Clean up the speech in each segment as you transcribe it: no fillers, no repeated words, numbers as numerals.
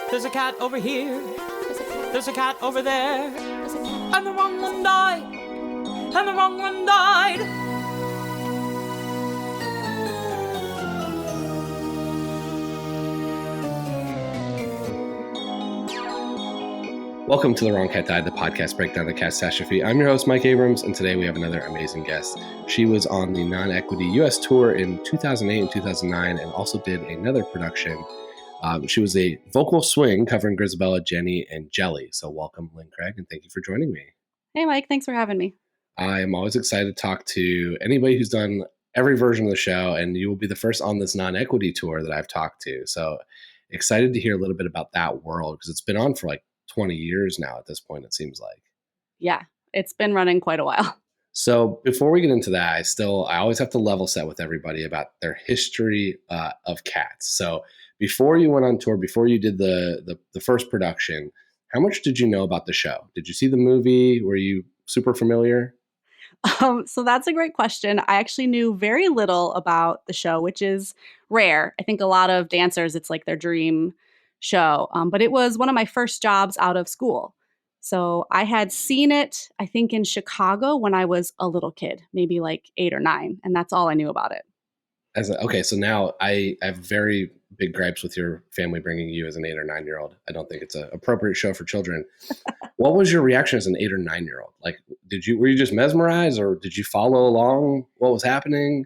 There's a cat over here. There's a cat over there. And the wrong one died. And the wrong one died. Welcome to The Wrong Cat Died, the podcast breakdown of the catastrophe. I'm your host, Mike Abrams, and today we have another amazing guest. She was on the Non-Equity U.S. tour in 2008 and 2009 and also did another production. She was a vocal swing covering Grisabella, Jenny, and Jelly. So welcome, Lynn Craig, and thank you for joining me. Hey, Mike. Thanks for having me. I am always excited to talk to anybody who's done every version of the show, and you will be the first on this Non-Equity tour that I've talked to. So excited to hear a little bit about that world because it's been on for like 20 years now at this point, it seems like. Yeah, it's been running quite a while. So before we get into that, I always have to level set with everybody about their history of cats. So before you went on tour, before you did the first production, how much did you know about the show? Did you see the movie? Were you super familiar? So that's a great question. I actually knew very little about the show, which is rare. I think a lot of dancers, it's like their dream show. But it was one of my first jobs out of school. So I had seen it, I think, in Chicago when I was a little kid, maybe like 8 or 9. And that's all I knew about it. Okay, so now I have very big gripes with your family bringing you as an 8 or 9-year-old. I don't think it's an appropriate show for children. What was your reaction as an 8 or 9-year-old? Like, were you just mesmerized, or did you follow along what was happening?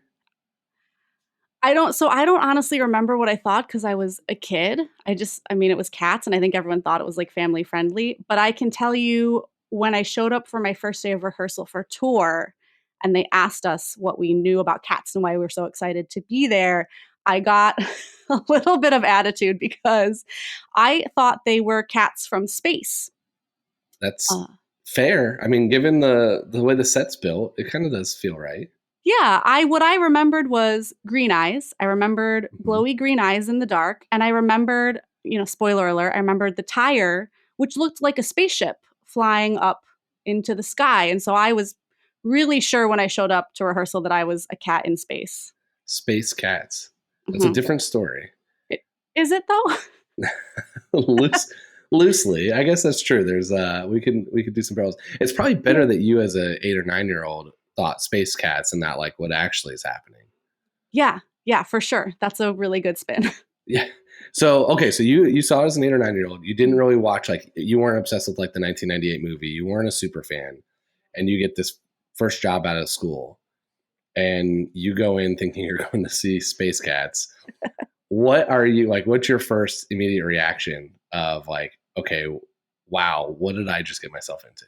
I don't honestly remember what I thought because I was a kid. It was cats, and I think everyone thought it was like family friendly. But I can tell you when I showed up for my first day of rehearsal for tour and they asked us what we knew about cats and why we were so excited to be there, I got a little bit of attitude because I thought they were cats from space. That's fair. I mean, given the way the set's built, it kind of does feel right. Yeah, what I remembered was green eyes. I remembered glowy green eyes in the dark. And I remembered, spoiler alert, I remembered the tire, which looked like a spaceship flying up into the sky. And so I was really sure when I showed up to rehearsal that I was a cat in space. Space cats. That's a different story. Is it though? Loosely. I guess that's true. There's we could do some parallels. It's probably better that you as a 8 or 9-year-old thought space cats and not like what actually is happening. Yeah, for sure. That's a really good spin. Yeah. So, okay. So you saw it as an 8 or 9-year-old. You didn't really watch, you weren't obsessed with like the 1998 movie. You weren't a super fan, and you get this first job out of school and you go in thinking you're going to see space cats. What are you like? What's your first immediate reaction of like, okay, wow, what did I just get myself into?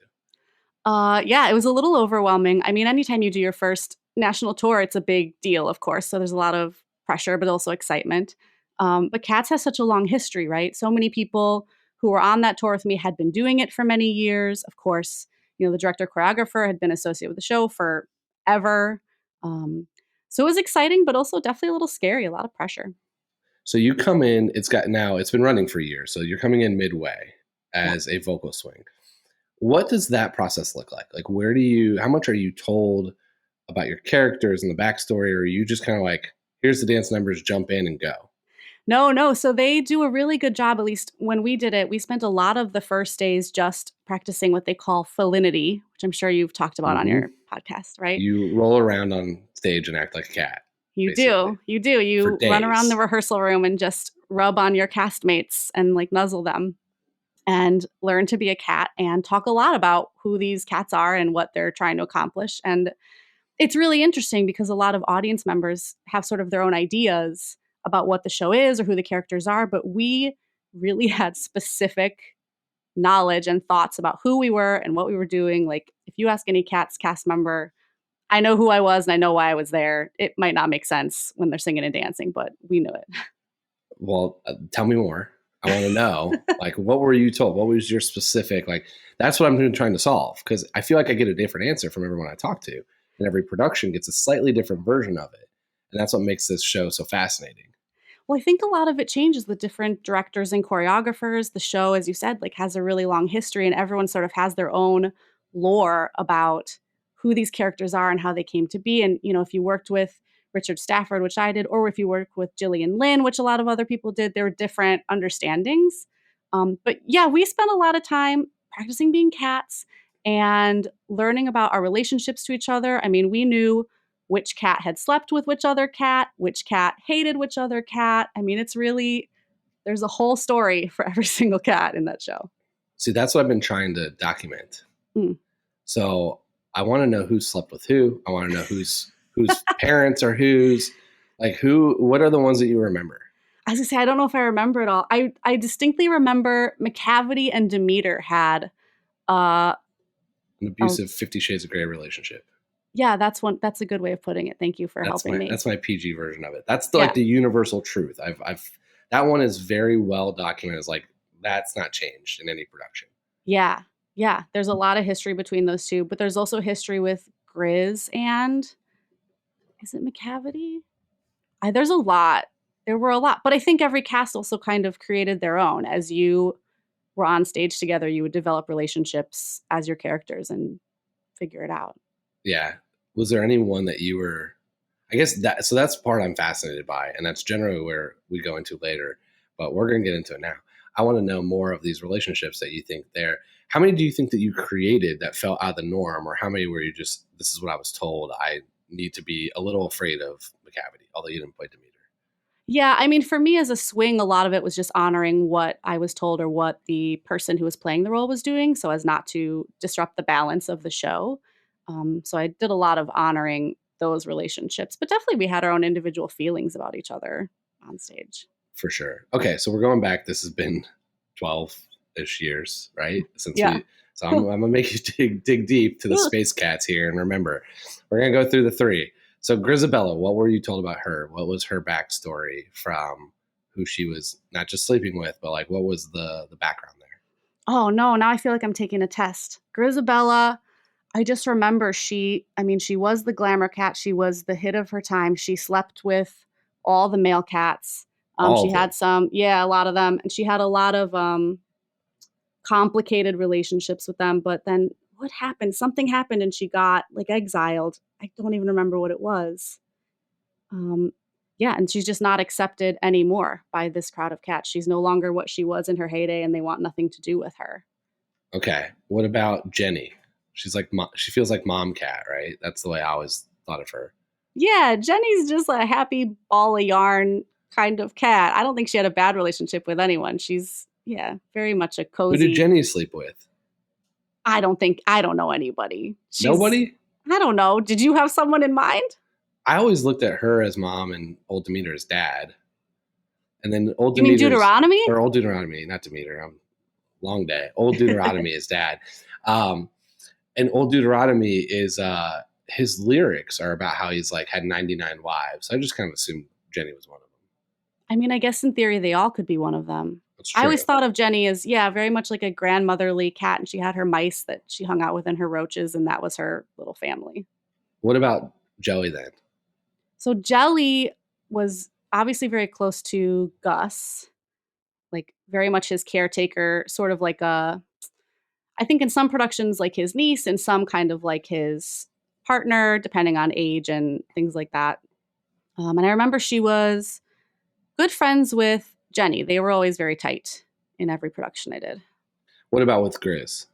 Yeah, it was a little overwhelming. I mean, anytime you do your first national tour, it's a big deal, of course. So there's a lot of pressure, but also excitement. But Cats has such a long history, right? So many people who were on that tour with me had been doing it for many years. Of course, the director choreographer had been associated with the show forever. So it was exciting, but also definitely a little scary, a lot of pressure. So you come in, it's been running for years. So you're coming in midway as a vocal swing. What does that process look like? Like, how much are you told about your characters and the backstory? Or are you just kind of like, here's the dance numbers, jump in and go? No. So they do a really good job, at least when we did it. We spent a lot of the first days just practicing what they call felinity, which I'm sure you've talked about on your podcast, right? You roll around on stage and act like a cat. You do. You run around the rehearsal room and just rub on your castmates and like nuzzle them and learn to be a cat and talk a lot about who these cats are and what they're trying to accomplish. And it's really interesting because a lot of audience members have sort of their own ideas about what the show is or who the characters are, but we really had specific knowledge and thoughts about who we were and what we were doing. Like if you ask any Cats cast member, I know who I was and I know why I was there. It might not make sense when they're singing and dancing, but we knew it. Well, tell me more. I want to know, like, what were you told? What was your specific, like, that's what I'm trying to solve. Because I feel like I get a different answer from everyone I talk to. And every production gets a slightly different version of it. And that's what makes this show so fascinating. Well, I think a lot of it changes with different directors and choreographers. The show, as you said, like has a really long history and everyone sort of has their own lore about who these characters are and how they came to be. And, if you worked with Richard Stafford, which I did, or if you work with Gillian Lynn, which a lot of other people did, there were different understandings But yeah, we spent a lot of time practicing being cats and learning about our relationships to each other. I mean, we knew which cat had slept with which cat hated which other cat. I mean, it's really, there's a whole story for every single cat in that show. See, that's what I've been trying to document. Mm. So I want to know who slept with who. I want to know whose parents are whose. Like what are the ones that you remember? I was gonna say, I don't know if I remember it all. I distinctly remember McCavity and Demeter had an abusive 50 Shades of Grey relationship. Yeah, that's a good way of putting it. Thank you for helping me. That's my PG version of it. That's like the universal truth. That one is very well documented. It's like, that's not changed in any production. Yeah. Yeah. There's a lot of history between those two, but there's also history with Grizz and, is it McCavity? There's a lot. There were a lot, but I think every cast also kind of created their own. As you were on stage together, you would develop relationships as your characters and figure it out. Yeah. Was there any one that you were, I guess that's the part I'm fascinated by, and that's generally where we go into later, but we're going to get into it now. I want to know more of these relationships that you think there. How many do you think that you created that fell out of the norm, or how many were you just, this is what I was told, I need to be a little afraid of McCavity, although you didn't play Demeter? Yeah, I mean, for me as a swing, a lot of it was just honoring what I was told or what the person who was playing the role was doing, so as not to disrupt the balance of the show. So I did a lot of honoring those relationships, but definitely we had our own individual feelings about each other on stage. For sure. Okay, so we're going back. This has been 12-ish years, right? So I'm gonna make you dig deep to the space cats here, and remember, we're gonna go through the three. So Grizabella, what were you told about her? What was her backstory from who she was not just sleeping with, but like what was the background there? Oh no, now I feel like I'm taking a test. Grizabella, I just remember she was the glamour cat. She was the hit of her time. She slept with all the male cats. She had a lot of them. And she had a lot of complicated relationships with them. But then what happened? Something happened and she got like exiled. I don't even remember what it was. And she's just not accepted anymore by this crowd of cats. She's no longer what she was in her heyday and they want nothing to do with her. Okay. What about Jenny? She's like, she feels like mom cat, right? That's the way I always thought of her. Yeah, Jenny's just a happy ball of yarn kind of cat. I don't think she had a bad relationship with anyone. She's, very much a cozy. Who did Jenny sleep with? I don't know anybody. Nobody? I don't know. Did you have someone in mind? I always looked at her as mom and old Demeter as dad. And then old Demeter. You mean Deuteronomy? Or old Deuteronomy, not Demeter. Long day. Old Deuteronomy is dad. And old Deuteronomy is his lyrics are about how he's like had 99 wives. I just kind of assumed Jenny was one of them. I mean, I guess in theory they all could be one of them. That's true. I always thought of Jenny as very much like a grandmotherly cat, and she had her mice that she hung out with and her roaches, and that was her little family. What about Jelly then? So Jelly was obviously very close to Gus, like very much his caretaker, sort of like I think in some productions like his niece, and some kind of like his partner, depending on age and things like that. And I remember she was good friends with Jenny. They were always very tight in every production I did. What about with Grizz?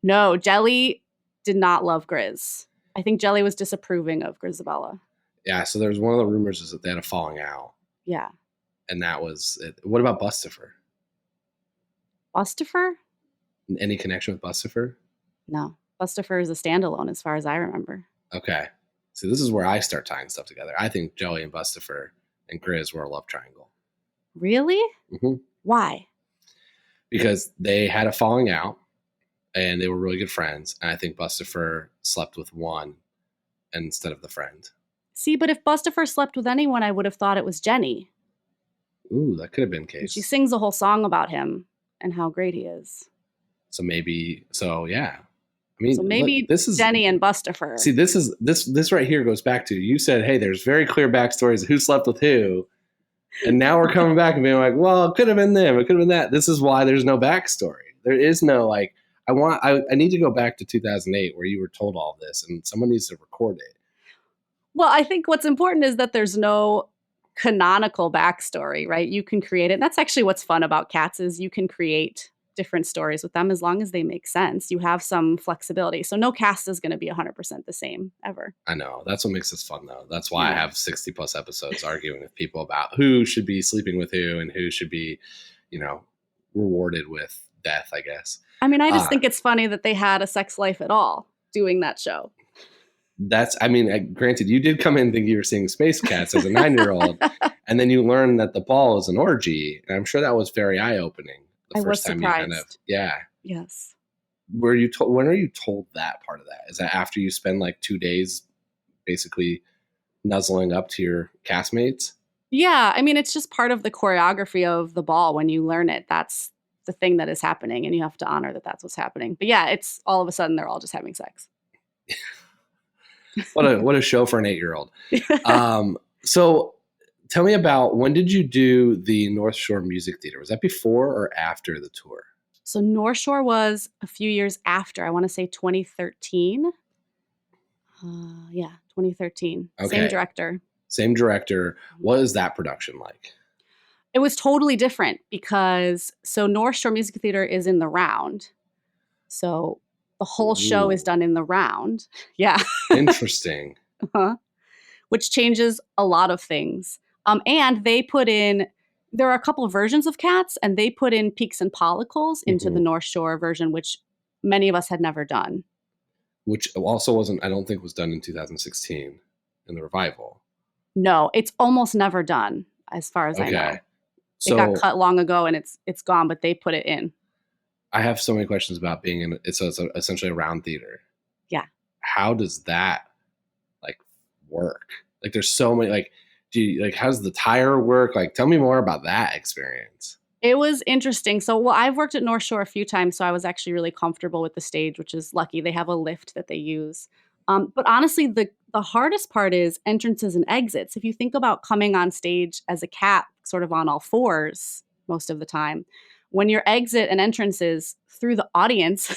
No, Jelly did not love Grizz. I think Jelly was disapproving of Grizabella. Yeah, so there's one of the rumors is that they had a falling out. Yeah. And that was it. What about Bustifer? Bustifer? Any connection with Bustifer? No. Bustifer is a standalone as far as I remember. Okay. So this is where I start tying stuff together. I think Jelly and Bustifer and Grizz were a love triangle. Really? Mm-hmm. Why? Because they had a falling out and they were really good friends. And I think Bustifer slept with one instead of the friend. See, but if Bustifer slept with anyone, I would have thought it was Jenny. Ooh, that could have been the case. And she sings a whole song about him and how great he is. Yeah. I mean, so maybe look, this is Jenny and Bustifer. See, this right here goes back to, you said, hey, there's very clear backstories of who slept with who. And now we're coming back and being like, well, it could have been them. It could have been that. This is why there's no backstory. There is no I need to go back to 2008 where you were told all this and someone needs to record it. Well, I think what's important is that there's no canonical backstory, right? You can create it. That's actually what's fun about cats is you can create different stories with them as long as they make sense. You have some flexibility. So no cast is going to be 100% the same ever. I know. That's what makes this fun, though. That's why I have 60 plus episodes arguing with people about who should be sleeping with who and who should be, rewarded with death, I guess. I mean, I just think it's funny that they had a sex life at all doing that show. Granted, you did come in thinking you were seeing Space Cats as a 9-year-old, and then you learned that the ball is an orgy. And I'm sure that was very eye-opening. I was surprised. Yes. Were you told? When are you told that part of that? Is that after you spend like 2 days basically nuzzling up to your castmates? Yeah. I mean, it's just part of the choreography of the ball. When you learn it, that's the thing that is happening, and you have to honor that that's what's happening. But yeah, it's all of a sudden they're all just having sex. What a show for an 8-year-old. So tell me about, when did you do the North Shore Music Theater? Was that before or after the tour? So North Shore was a few years after. I want to say 2013. 2013. Okay. Same director. What is that production like? It was totally different because North Shore Music Theater is in the Round. So the whole show is done in the Round. Yeah. Interesting. Which changes a lot of things. And they put in, there are a couple of versions of Cats, and they put in Peaks and Pollicles into the North Shore version, which many of us had never done. Which also wasn't, I don't think, was done in 2016 in the revival. No, it's almost never done, as far as I know. It got cut long ago and it's gone, but they put it in. I have so many questions about being in it's essentially a round theater. Yeah. How does that work? There's so many, how does the tire work? Tell me more about that experience. It was interesting. So, I've worked at North Shore a few times, so I was actually really comfortable with the stage, which is lucky. They have a lift that they use. But honestly, the hardest part is entrances and exits. If you think about coming on stage as a cat, sort of on all fours most of the time, when your exit and entrance is through the audience,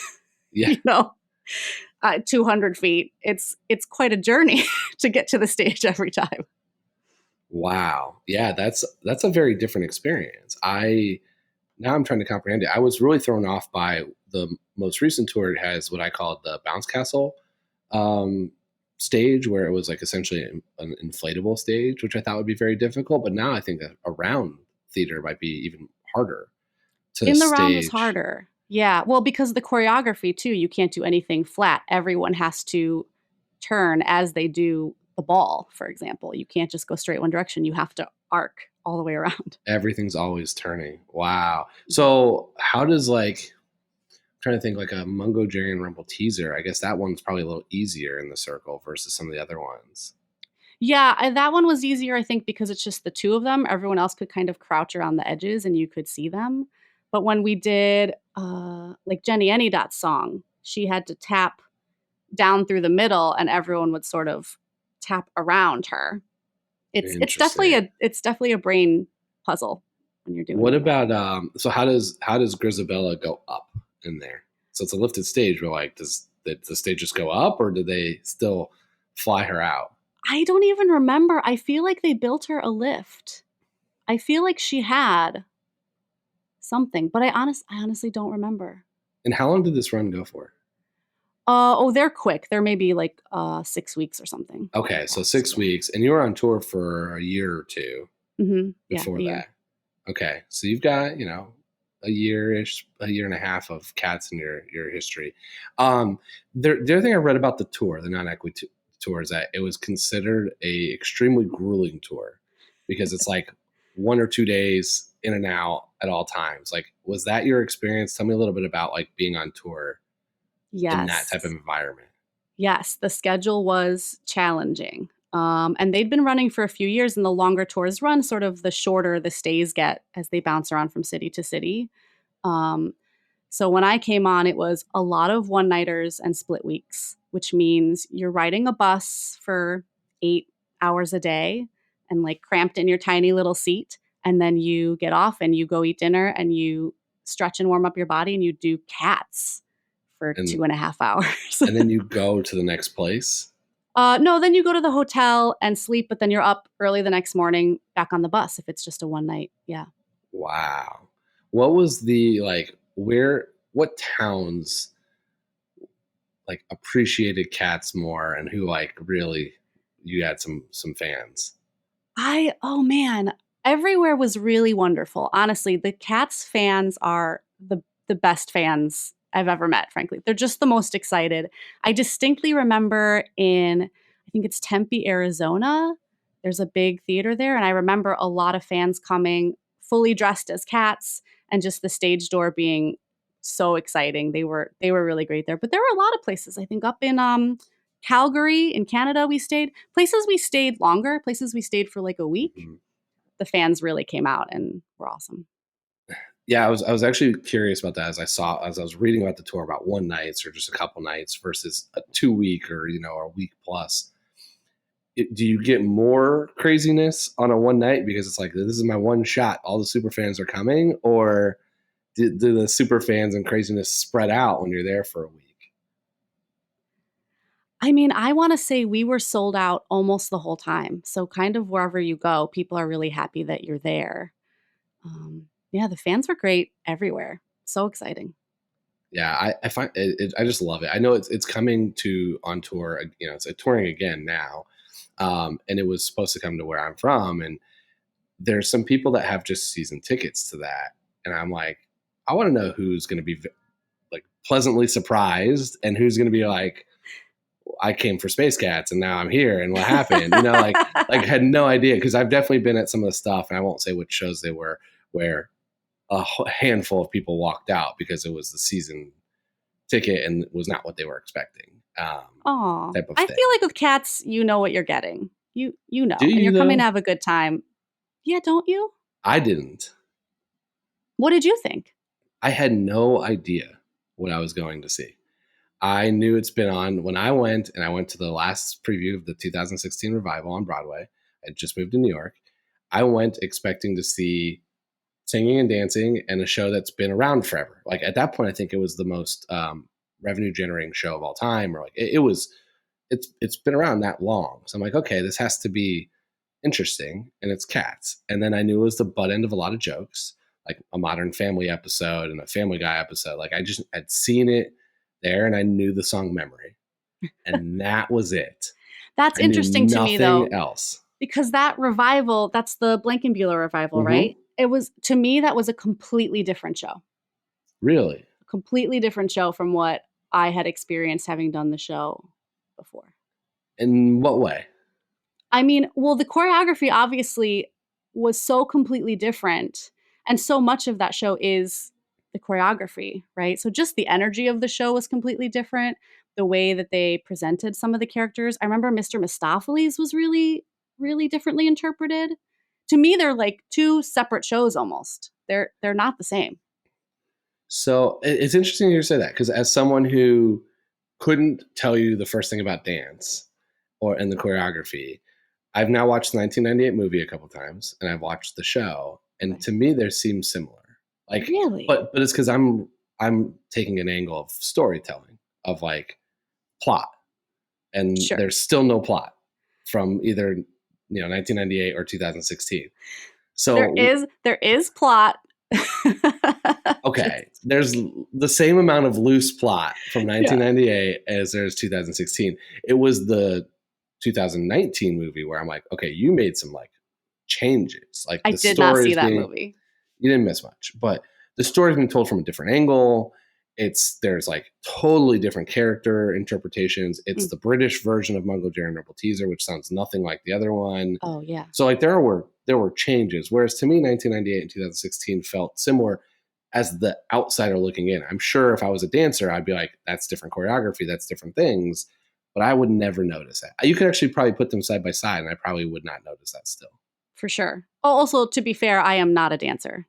200 feet, it's quite a journey to get to the stage every time. Wow. Yeah, that's a very different experience. Now I'm trying to comprehend it. I was really thrown off by the most recent tour. It has what I call the bounce castle stage, where it was essentially an inflatable stage, which I thought would be very difficult. But now I think that a round theater might be even harder to in the stage. Round is harder. Yeah. Well, because the choreography too, you can't do anything flat. Everyone has to turn as they do the ball, for example. You can't just go straight one direction. You have to arc all the way around. Everything's always turning. Wow. So how does I'm trying to think, a Mungo, Jerry, and Rumple teaser. I guess that one's probably a little easier in the circle versus some of the other ones. Yeah, that one was easier, I think, because it's just the two of them. Everyone else could kind of crouch around the edges and you could see them. But when we did Jenny Anydot's song, she had to tap down through the middle and everyone would sort of tap around her. It's definitely a brain puzzle when you're doing it. What about so how does Grisabella go up in there? So it's a lifted stage, but does the stage just go up, or do they still fly her out? I don't even remember. I feel like they built her a lift. I feel like she had something, but I honestly don't remember. And how long did this run go for? They're quick. They're maybe 6 weeks or something. Okay, so 6 weeks, and you were on tour for a year or two before that. Year. Okay, so you've got a year-ish, a year and a half of Cats in your history. The other thing I read about the tour, the non-equity tour, is that it was considered a extremely grueling tour because it's 1 or 2 days in and out at all times. Was that your experience? Tell me a little bit about being on tour. Yes. In that type of environment. Yes, the schedule was challenging. And they'd been running for a few years, and the longer tours run, sort of the shorter the stays get as they bounce around from city to city. So when I came on, it was a lot of one-nighters and split weeks, which means you're riding a bus for 8 hours a day and cramped in your tiny little seat. And then you get off and you go eat dinner and you stretch and warm up your body and you do Cats for 2.5 hours. And then you go to the next place? No, then you go to the hotel and sleep, but then you're up early the next morning back on the bus if it's just a one night. Yeah. Wow. What was what towns like appreciated Cats more and who like really you had some fans? Oh man, everywhere was really wonderful. Honestly, the Cats fans are the best fans I've ever met, frankly. They're just the most excited. I distinctly remember I think it's Tempe, Arizona. There's a big theater there, and I remember a lot of fans coming fully dressed as cats and just the stage door being so exciting. They were really great there. But there were a lot of places, I think up in Calgary in Canada we stayed. Places we stayed longer, places we stayed for like a week. Mm-hmm. The fans really came out and were awesome. Yeah, I was actually curious about that as I was reading about the tour about one nights or just a couple nights versus a 2 week or a week plus. Do you get more craziness on a one night because it's like, this is my one shot, all the super fans are coming, or do the super fans and craziness spread out when you're there for a week? I mean, I want to say we were sold out almost the whole time. So kind of wherever you go, people are really happy that you're there. Yeah, the fans were great everywhere. So exciting. Yeah, I find it, I just love it. I know it's coming on tour. It's touring again now, and it was supposed to come to where I'm from. And there's some people that have just season tickets to that, and I'm like, I want to know who's going to be like pleasantly surprised and who's going to be like, I came for Space Cats and now I'm here and what happened? Like had no idea, because I've definitely been at some of the stuff, and I won't say which shows they were, where a handful of people walked out because it was the season ticket and it was not what they were expecting. I feel like with Cats, you know what you're getting. You know, and you're coming to have a good time. Yeah, don't you? I didn't. What did you think? I had no idea what I was going to see. I knew it's been on when I went to the last preview of the 2016 revival on Broadway. I just moved to New York. I went expecting to see singing and dancing and a show that's been around forever. Like at that point, I think it was the most revenue generating show of all time, or like it's been around that long. So I'm like, okay, this has to be interesting, and it's Cats. And then I knew it was the butt end of a lot of jokes, like a Modern Family episode and a Family Guy episode. Like I'd seen it there, and I knew the song Memory, and that was it. That's interesting to me, though. Nothing else. Because that revival, that's the Blankenbuehler revival, mm-hmm. right? It was, to me, that was a completely different show. Really? A completely different show from what I had experienced having done the show before. In what way? I mean, well, the choreography obviously was so completely different. And so much of that show is the choreography, right? So just the energy of the show was completely different. The way that they presented some of the characters. I remember Mr. Mistopheles was really, really differently interpreted. To me, they're like two separate shows almost. They're not the same. So it's interesting you say that, because as someone who couldn't tell you the first thing about dance and the choreography, I've now watched the 1998 movie a couple times, and I've watched the show, and to me, they seem similar. Like, really? But it's because I'm taking an angle of storytelling, of like plot, and sure. There's still no plot from either 1998 or 2016. So there is plot. Okay, there's the same amount of loose plot from 1998 as there's 2016. It was the 2019 movie where I'm like, okay, you made some like changes. Like I did not see that movie. You didn't miss much, but the story's been told from a different angle. There's like totally different character interpretations. It's the British version of Mungo Jerry and Rebel Teaser, which sounds nothing like the other one. Oh yeah. So like there were changes. Whereas to me, 1998 and 2016 felt similar as the outsider looking in. I'm sure if I was a dancer, I'd be like, that's different choreography, that's different things, but I would never notice that. You could actually probably put them side by side, and I probably would not notice that still. For sure. Oh, also, to be fair, I am not a dancer,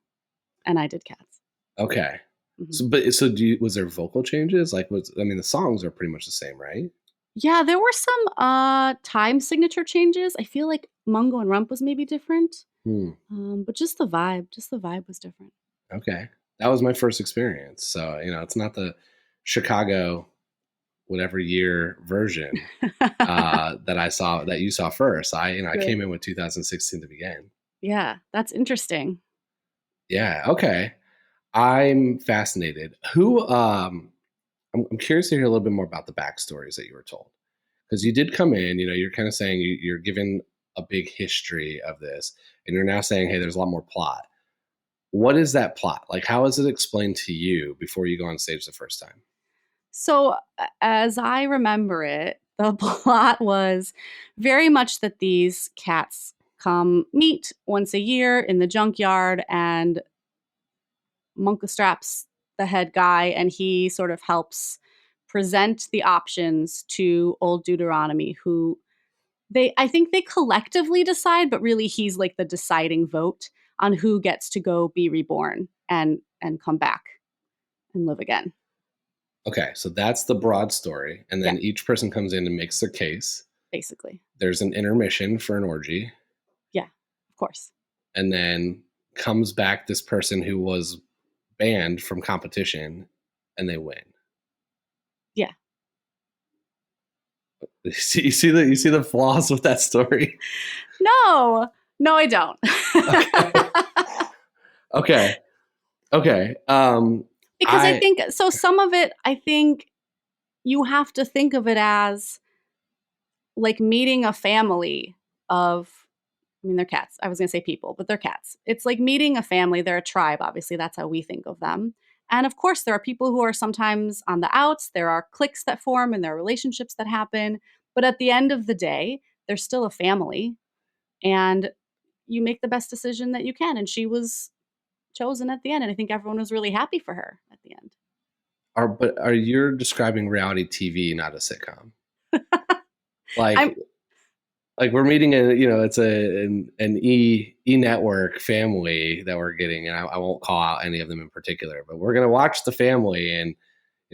and I did Cats. Okay. Was there vocal changes? Like, the songs are pretty much the same, right? Yeah, there were some time signature changes. I feel like Mungo and Rump was maybe different, but just the vibe was different. Okay, that was my first experience. So it's not the Chicago whatever year version that you saw first. I came in with 2016 to begin. Yeah, that's interesting. Yeah. Okay. I'm fascinated. I'm curious to hear a little bit more about the backstories that you were told, because you did come in. You're kind of saying you're given a big history of this, and you're now saying, hey, there's a lot more plot. What is that plot? Like, how is it explained to you before you go on stage the first time? So, as I remember it, the plot was very much that these cats come meet once a year in the junkyard, and Munkastrap's the head guy, and he sort of helps present the options to Old Deuteronomy, who I think they collectively decide, but really he's like the deciding vote on who gets to go be reborn and come back and live again. Okay, so that's the broad story. And then each person comes in and makes their case. Basically. There's an intermission for an orgy. Yeah, of course. And then comes back this person who was banned from competition, and they win. Yeah. You see the flaws with that story? No, I don't. Okay. Because I think so. Some of it, I think you have to think of it as like meeting a family of, I mean, they're cats. I was going to say people, but they're cats. It's like meeting a family. They're a tribe. Obviously, that's how we think of them. And of course, there are people who are sometimes on the outs. There are cliques that form and there are relationships that happen. But at the end of the day, they're still a family. And you make the best decision that you can. And she was chosen at the end. And I think everyone was really happy for her at the end. But are you describing reality TV, not a sitcom? Like we're meeting it's an E network family that we're getting, and I won't call out any of them in particular, but we're gonna watch the family, and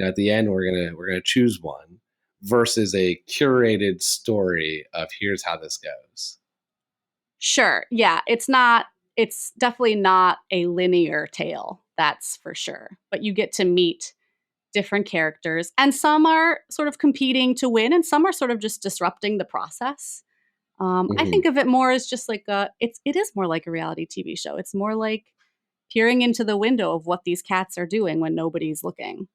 at the end we're gonna choose one versus a curated story of here's how this goes. Sure, yeah, it's definitely not a linear tale, that's for sure. But you get to meet different characters, and some are sort of competing to win, and some are sort of just disrupting the process. I think of it more as just like it is more like a reality TV show. It's more like peering into the window of what these cats are doing when nobody's looking.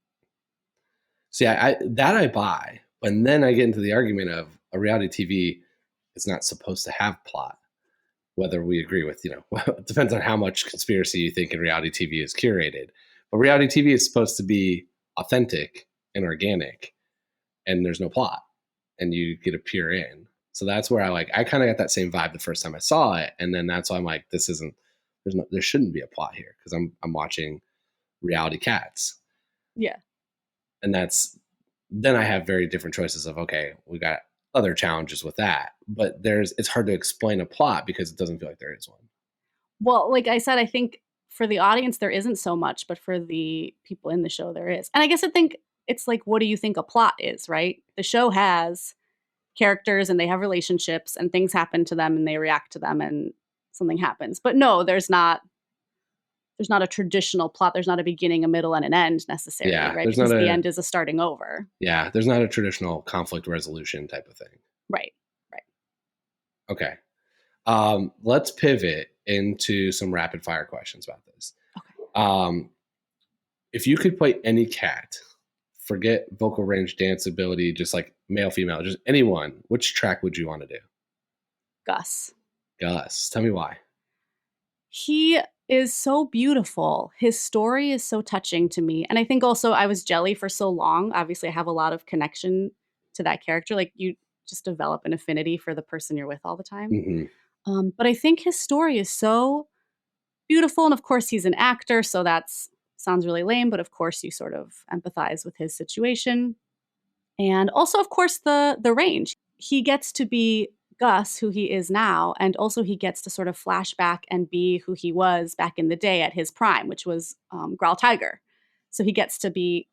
See, I buy, and then I get into the argument of a reality TV is not supposed to have plot. Whether we agree with, it depends on how much conspiracy you think in reality TV is curated. But reality TV is supposed to be authentic and organic, and there's no plot, and you get to peer in. So that's where I kind of got that same vibe the first time I saw it, and then that's why I'm like, there shouldn't be a plot here because I'm watching reality cats. Yeah, and then I have very different choices of, okay, we got other challenges with that, but it's hard to explain a plot because it doesn't feel like there is one. Well, like I said, I think for the audience there isn't so much, but for the people in the show there is. And I guess I think it's like, what do you think a plot is, right? The show has characters and they have relationships and things happen to them and they react to them and something happens. But no, there's not a traditional plot. There's not a beginning, a middle, and an end necessarily, right? Because the end is a starting over. Yeah, there's not a traditional conflict resolution type of thing. Right. Okay. Let's pivot into some rapid fire questions about this. Okay. If you could play any cat, forget vocal range, dance ability, just like male, female, just anyone, which track would you want to do? Gus. Tell me why. He is so beautiful. His story is so touching to me. And I think also I was Jelly for so long. Obviously, I have a lot of connection to that character. Like you just develop an affinity for the person you're with all the time. Mm-hmm. But I think his story is so beautiful. And of course, he's an actor. So sounds really lame. But of course, you sort of empathize with his situation. And also, of course, the range. He gets to be Gus, who he is now, and also he gets to sort of flash back and be who he was back in the day at his prime, which was Growl Tiger. So he gets to be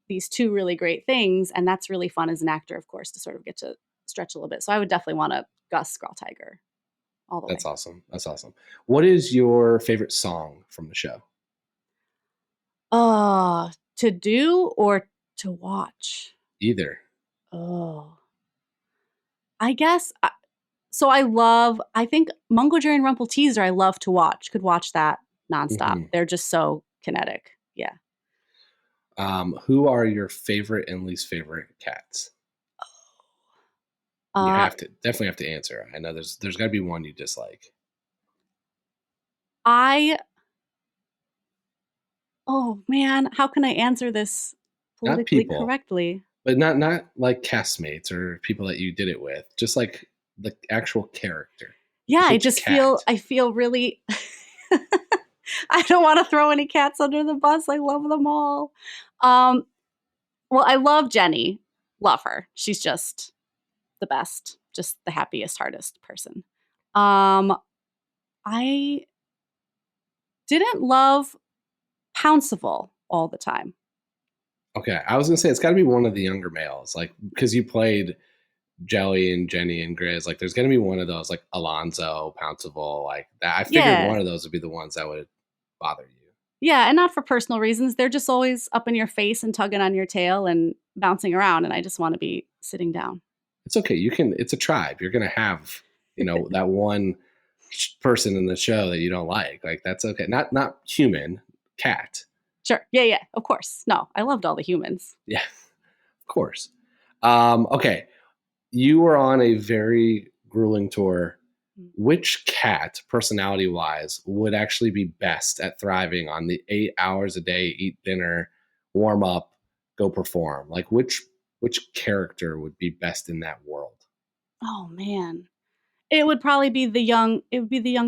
these two really great things, and that's really fun as an actor, of course, to sort of get to stretch a little bit. So I would definitely want to Gus Growl Tiger all the way. That's awesome. What is your favorite song from the show? To do or to watch? Either. Oh, I guess. So I think Mungo Jerry and Rumple Teaser I love to watch. Could watch that nonstop. Mm-hmm. They're just so kinetic. Yeah. Who are your favorite and least favorite cats? You definitely have to answer. I know there's got to be one you dislike. Oh man, how can I answer this politically correctly? But not like castmates or people that you did it with. Just like the actual character. Yeah, I feel really I don't want to throw any cats under the bus. I love them all. Well, I love Jenny. Love her. She's just the best. Just the happiest, hardest person. I didn't love Pouncival all the time. Okay, I was gonna say it's got to be one of the younger males, like because you played Jelly and Jenny and Grizz. Like, there's gonna be one of those, like Alonzo, Pouncival, like that. I figured one of those would be the ones that would bother you. Yeah, and not for personal reasons. They're just always up in your face and tugging on your tail and bouncing around, and I just want to be sitting down. It's okay. It's a tribe. You're gonna have, that one person in the show that you don't like. Like, that's okay. Not human, cat. Sure. Yeah. Of course. No, I loved all the humans. Yeah, of course. Okay. You were on a very grueling tour. Which cat, personality-wise, would actually be best at thriving on the 8 hours a day, eat dinner, warm up, go perform? Like, which character would be best in that world? Oh man, it would probably be the young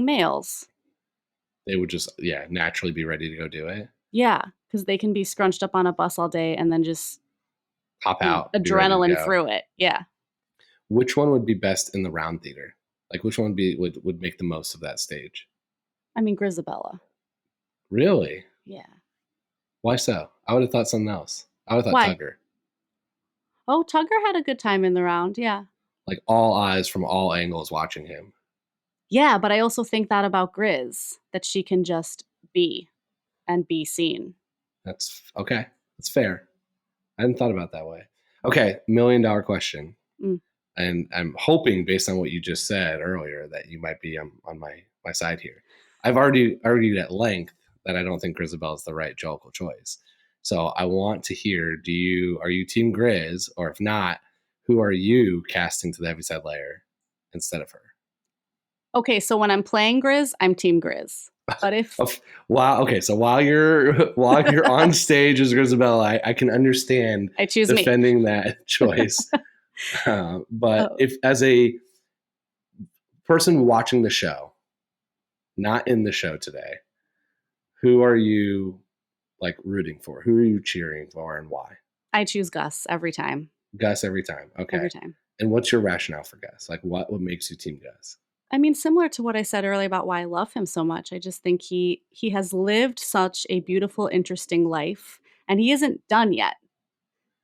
males. They would just naturally be ready to go do it. Yeah, because they can be scrunched up on a bus all day and then just pop out, adrenaline through it. Yeah. Which one would be best in the round theater? Like, which one would make the most of that stage? I mean, Grizabella. Really? Yeah. Why so? I would have thought something else. I would have thought Tugger. Oh, Tugger had a good time in the round. Yeah. Like, all eyes from all angles watching him. Yeah, but I also think that about Grizz, that she can just be and be seen. That's okay. That's fair. I hadn't thought about it that way. Okay, $1 million question. And I'm hoping, based on what you just said earlier, that you might be on my side here. I've already argued at length that I don't think Grizabella is the right Jolical choice. So I want to hear, are you Team Grizz? Or if not, who are you casting to the Heaviside Layer instead of her? Okay, so when I'm playing Grizz, I'm Team Grizz. But if wow, okay, so while you're on stage as Grizabella, I can understand I choose defending that choice. But if, as a person watching the show, not in the show today, who are you like rooting for? Who are you cheering for and why? I choose Gus every time. Gus every time. Okay. Every time. And what's your rationale for Gus? Like, what makes you Team Gus? I mean, similar to what I said earlier about why I love him so much. I just think he has lived such a beautiful, interesting life, and he isn't done yet.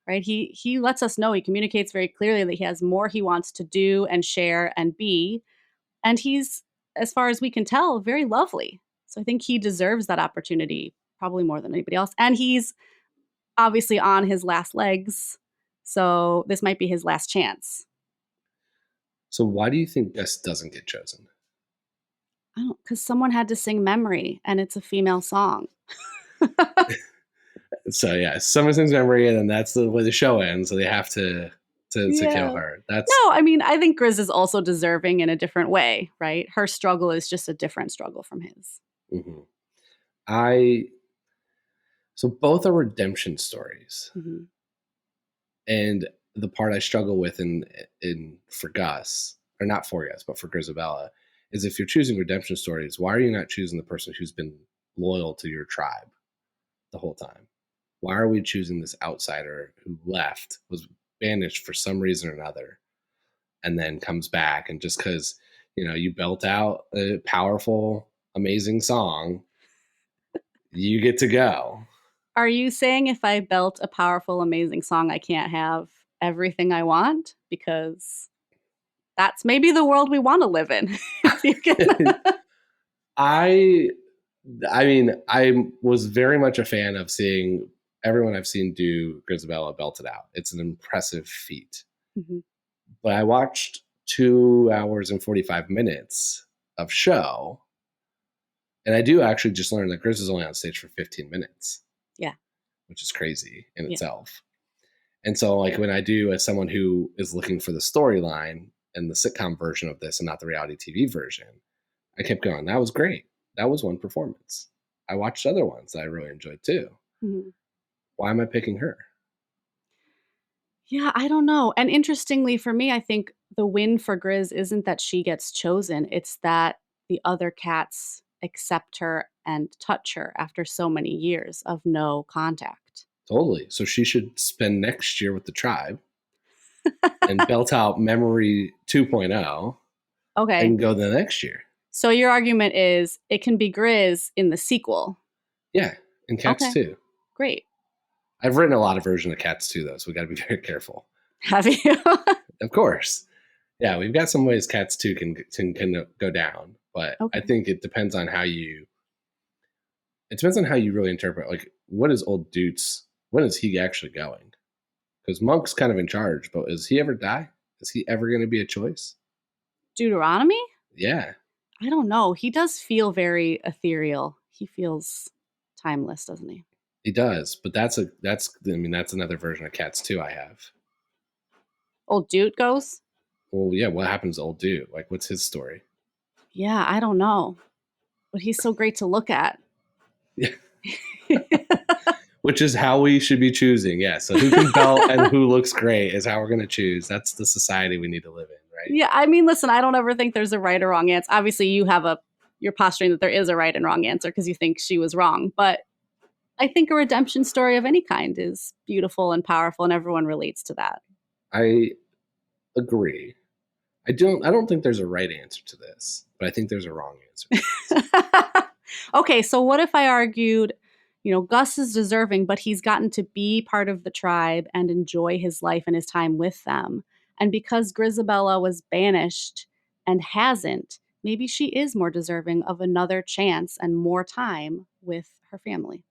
Right? He lets us know, he communicates very clearly that he has more he wants to do and share and be. And he's, as far as we can tell, very lovely. So I think he deserves that opportunity probably more than anybody else. And he's obviously on his last legs. So this might be his last chance. So why do you think Gus doesn't get chosen? I don't, because someone had to sing Memory and it's a female song. So yeah, someone sings Memory, and then that's the way the show ends. So they have to kill her. No, I mean, I think Grizz is also deserving in a different way, right? Her struggle is just a different struggle from his. Mm-hmm. So both are redemption stories, and the part I struggle with in for Gus, or not for Gus, but for Grizabella, is if you're choosing redemption stories, why are you not choosing the person who's been loyal to your tribe the whole time? Why are we choosing this outsider who left, was banished for some reason or another, and then comes back, and just because you belt out a powerful, amazing song, you get to go? Are you saying if I belt a powerful, amazing song, I can't have everything I want? Because that's maybe the world we want to live in. I mean, I was very much a fan of seeing everyone I've seen do Grizabella belt it out. It's an impressive feat. Mm-hmm. But I watched 2 hours and 45 minutes of show. And I do actually just learn that Grizz is only on stage for 15 minutes. Yeah. Which is crazy in itself. And so like when I do, as someone who is looking for the storyline and the sitcom version of this and not the reality TV version, I kept going, that was great. That was one performance. I watched other ones that I really enjoyed too. Mm-hmm. Why am I picking her? Yeah, I don't know. And interestingly for me, I think the win for Grizz isn't that she gets chosen. It's that the other cats accept her and touch her after so many years of no contact. Totally. So she should spend next year with the tribe and belt out Memory 2.0. Okay. And go the next year. So your argument is it can be Grizz in the sequel. Yeah, and Cats too. Great. I've written a lot of versions of Cats too, though, so we got to be very careful. Have you? Of course. Yeah, we've got some ways Cats 2 can go down, but I think it depends on how you really interpret, like, what is Old Doots, when is he actually going? Because Monk's kind of in charge, but does he ever die? Is he ever going to be a choice? Deuteronomy? Yeah. I don't know. He does feel very ethereal. He feels timeless, doesn't he? He does, but that's another version of Cats 2 I have. Old Dude goes? Well, yeah, what happens to Old Dude? Like, what's his story? Yeah, I don't know. But he's so great to look at. Yeah. Which is how we should be choosing. Yeah. So who can belt and who looks great is how we're going to choose. That's the society we need to live in, right? Yeah. I mean, listen, I don't ever think there's a right or wrong answer. Obviously, you're posturing that there is a right and wrong answer because you think she was wrong. But I think a redemption story of any kind is beautiful and powerful, and everyone relates to that. I agree. I don't think there's a right answer to this, but I think there's a wrong answer. Okay, so what if I argued, Gus is deserving, but he's gotten to be part of the tribe and enjoy his life and his time with them. And because Grizabella was banished and hasn't, maybe she is more deserving of another chance and more time with her family.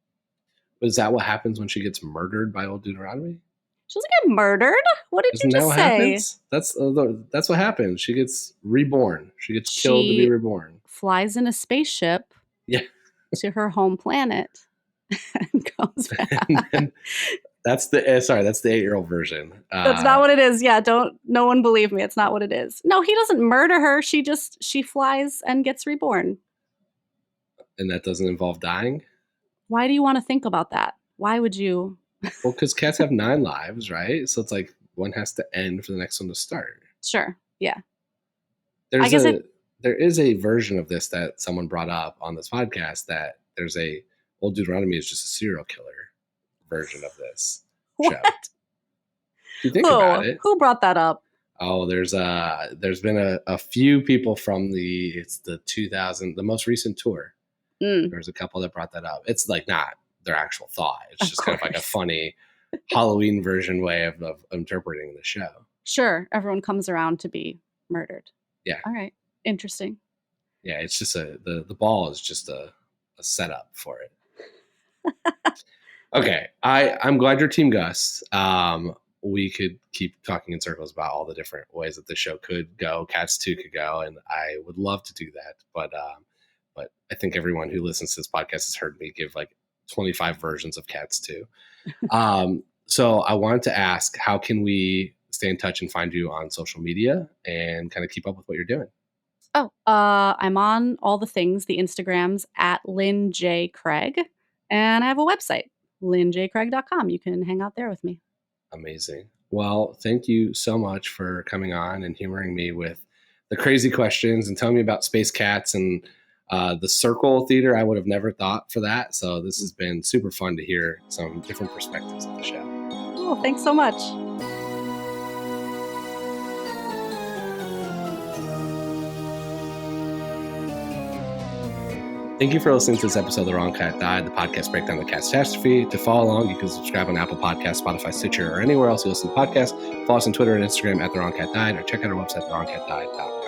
But is that what happens when she gets murdered by Old Deuteronomy? She doesn't get murdered. What did you just say? Happens? That's what happens. She gets reborn. She gets killed to be reborn. Flies in a spaceship. Yeah. To her home planet and comes back. And that's the 8-year-old version. That's not what it is. Yeah, no one believe me. It's not what it is. No, he doesn't murder her. She flies and gets reborn. And that doesn't involve dying? Why do you want to think about that? Why would you? Well, because cats have 9 lives, right? So it's like one has to end for the next one to start. Sure. Yeah. There is a version of this that someone brought up on this podcast that there's Old Deuteronomy is just a serial killer version of this show. What? If you think about it. Who brought that up? Oh, there's been a few people from the most recent tour. There's a couple that brought that up. It's like not their actual thought. It's just kind of like a funny Halloween version way of interpreting the show. Sure. Everyone comes around to be murdered. Yeah. All right. Interesting. Yeah. It's just the ball is just a setup for it. Okay. I'm glad you're Team Gus. We could keep talking in circles about all the different ways that the show could go. Cats 2 could go. And I would love to do that. But I think everyone who listens to this podcast has heard me give like 25 versions of Cats 2. So I wanted to ask, how can we stay in touch and find you on social media and kind of keep up with what you're doing? Oh, I'm on all the things, the Instagrams at Lynn J. Craig, and I have a website, lynnjcraig.com. You can hang out there with me. Amazing. Well, thank you so much for coming on and humoring me with the crazy questions and telling me about space cats and the Circle Theater. I would have never thought for that. So this has been super fun to hear some different perspectives of the show. Oh, thanks so much. Thank you for listening to this episode of The Wrong Cat Died, the podcast breakdown of the catastrophe. To follow along, you can subscribe on Apple Podcasts, Spotify, Stitcher, or anywhere else you listen to podcasts. Follow us on Twitter and Instagram at The Wrong Cat Died, or check out our website, thewrongcatdied.com.